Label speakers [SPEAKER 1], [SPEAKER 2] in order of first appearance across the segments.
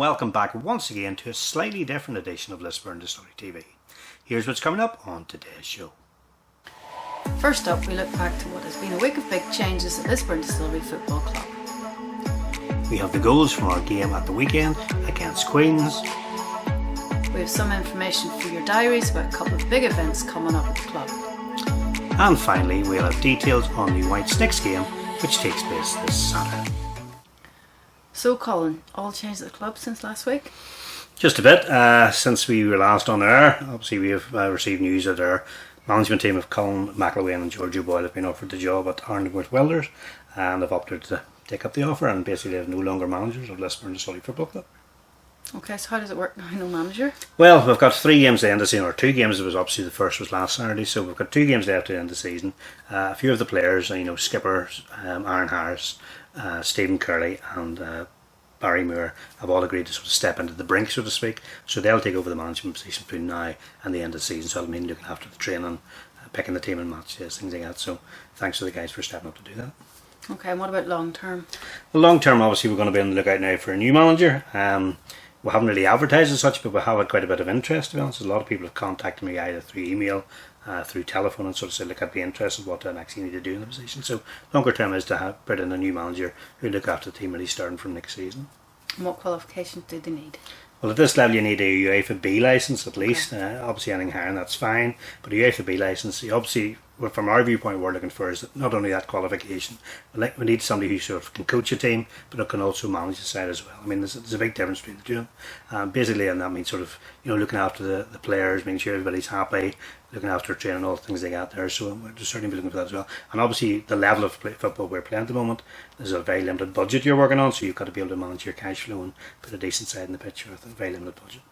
[SPEAKER 1] welcome back once again to a slightly different edition of Lisburn Distillery TV. Here's what's coming up on today's show.
[SPEAKER 2] First up, we look back to what has been a week of big changes at Lisburn Distillery Football Club.
[SPEAKER 1] We have the goals from our game at the weekend against Queens.
[SPEAKER 2] We have some information for your diaries about a couple of big events coming up at the club.
[SPEAKER 1] And finally, we'll have details on the White Sticks game, which takes place this Saturday.
[SPEAKER 2] So Colin, all changed at the club since last week?
[SPEAKER 1] Just a bit. Since we were last on air, obviously we have received news that our management team of Colin McIlwain and George O'Boyle have been offered the job at Arndworth Welders and have opted to take up the offer, and basically they're no longer managers of Lisburn Distillery Football Club.
[SPEAKER 2] Okay, so how does it work now, no manager?
[SPEAKER 1] Well, we've got 3 games to end the season, or 2 games. It was obviously the first was last Saturday, so we've got 2 games left to end the season. A few of the players, Skipper, Aaron Harris, Stephen Curley and Barry Moore have all agreed to sort of step into the brink, so to speak. So they'll take over the management position between now and the end of the season. So it'll mean looking after the training, picking the team and match days, things like that. So thanks to the guys for stepping up to do that.
[SPEAKER 2] Okay, and what about long term?
[SPEAKER 1] Well, long term, obviously, we're going to be on the lookout now for a new manager. We haven't really advertised as such, but we have had quite a bit of interest, to be honest. A lot of people have contacted me either through email, through telephone, and sort of said, look, I'd be interested what I actually need to do in the position. So longer term is to put in a new manager who look after the team really starting from next season.
[SPEAKER 2] And what qualifications do they need?
[SPEAKER 1] Well, at this level you need a UEFA B licence at least. Obviously anything higher than that's fine, but a UEFA B licence, obviously from our viewpoint, we're looking for is not only that qualification, but we need somebody who sort of can coach a team, but who can also manage the side as well. I mean, there's a big difference between the two. Basically, and that means sort of looking after the players, making sure everybody's happy, looking after training, all the things they got there. So we're just certainly be looking for that as well. And obviously, the level of football we're playing at the moment, there's a very limited budget you're working on, so you've got to be able to manage your cash flow and put a decent side in the pitch with a very limited budget.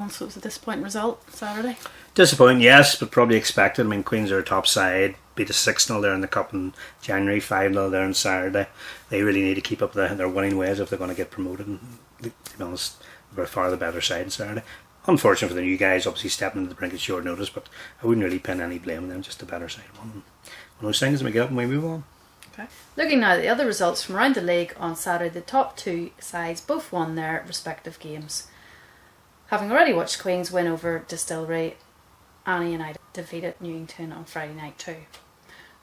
[SPEAKER 2] So it was a disappointing result Saturday.
[SPEAKER 1] Disappointing, yes, but probably expected. I mean, Queens are a top side, beat us 6-0 there in the Cup in January, 5-0 there on Saturday. They really need to keep up their winning ways if they're going to get promoted. And to be honest, by far the better side on Saturday. Unfortunate for the new guys, obviously stepping into the brink at short notice, but I wouldn't really pin any blame on them, just the better side won. One of those things, and we get up and we move on.
[SPEAKER 2] Okay. Looking now at the other results from around the league on Saturday, the top 2 sides both won their respective games. Having already watched Queens win over Distillery, Annie United defeated Newington on Friday night too.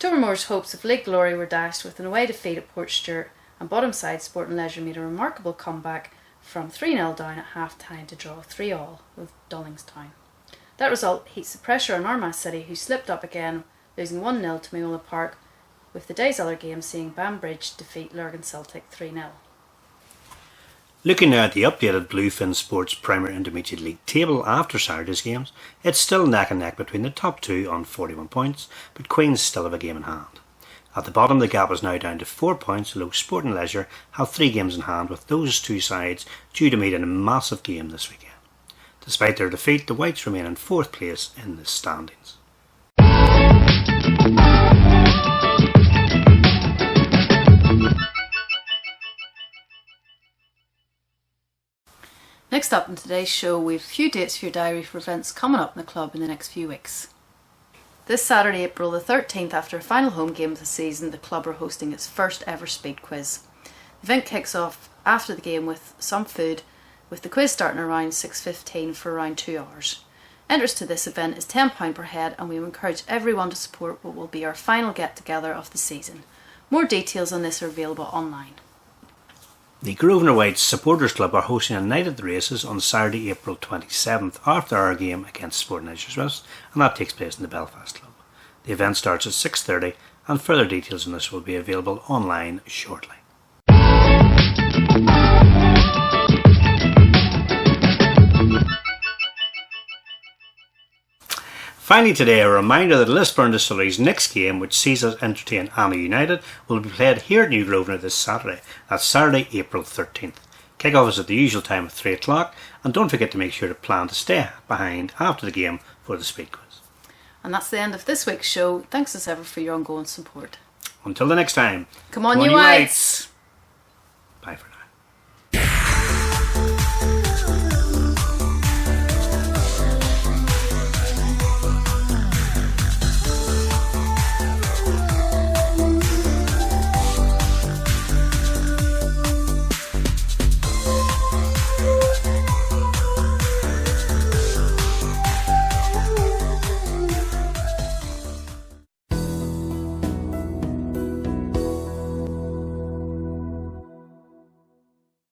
[SPEAKER 2] Tobermore's hopes of league glory were dashed with an away defeat at Portstewart, and bottom side Sport and Leisure made a remarkable comeback from 3-0 down at half time to draw 3-3 with Dollingstown. That result heats the pressure on Armagh City, who slipped up again, losing 1-0 to Mimola Park, with the day's other game seeing Banbridge defeat Lurgan Celtic 3-0.
[SPEAKER 1] Looking now at the updated Bluefin Sports Premier Intermediate League table after Saturday's games, it's still neck and neck between the top 2 on 41 points, but Queens still have a game in hand. At the bottom, the gap is now down to 4 points, although Sport and Leisure have 3 games in hand, with those 2 sides due to meet in a massive game this weekend. Despite their defeat, the Whites remain in 4th place in the standings.
[SPEAKER 2] Next up in today's show, we have a few dates for your diary for events coming up in the club in the next few weeks. This Saturday, April the 13th, after a final home game of the season, the club are hosting its first ever speed quiz. The event kicks off after the game with some food, with the quiz starting around 6:15 for around 2 hours. Entrance to this event is £10 per head, and we encourage everyone to support what will be our final get-together of the season. More details on this are available online.
[SPEAKER 1] The Grosvenor Whites Supporters Club are hosting a night at the races on Saturday, April 27th after our game against Sporting Edgeworth, and that takes place in the Belfast Club. The event starts at 6:30, and further details on this will be available online shortly. Finally today, a reminder that Lisburn Distillery's next game, which sees us entertain Anna United, will be played here at New Grosvenor this Saturday. That's Saturday, April 13th. Kick-off is at the usual time of 3 o'clock, and don't forget to make sure to plan to stay behind after the game for the speed quiz.
[SPEAKER 2] And that's the end of this week's show. Thanks as ever for your ongoing support.
[SPEAKER 1] Until the next time.
[SPEAKER 2] Come on, you Whites!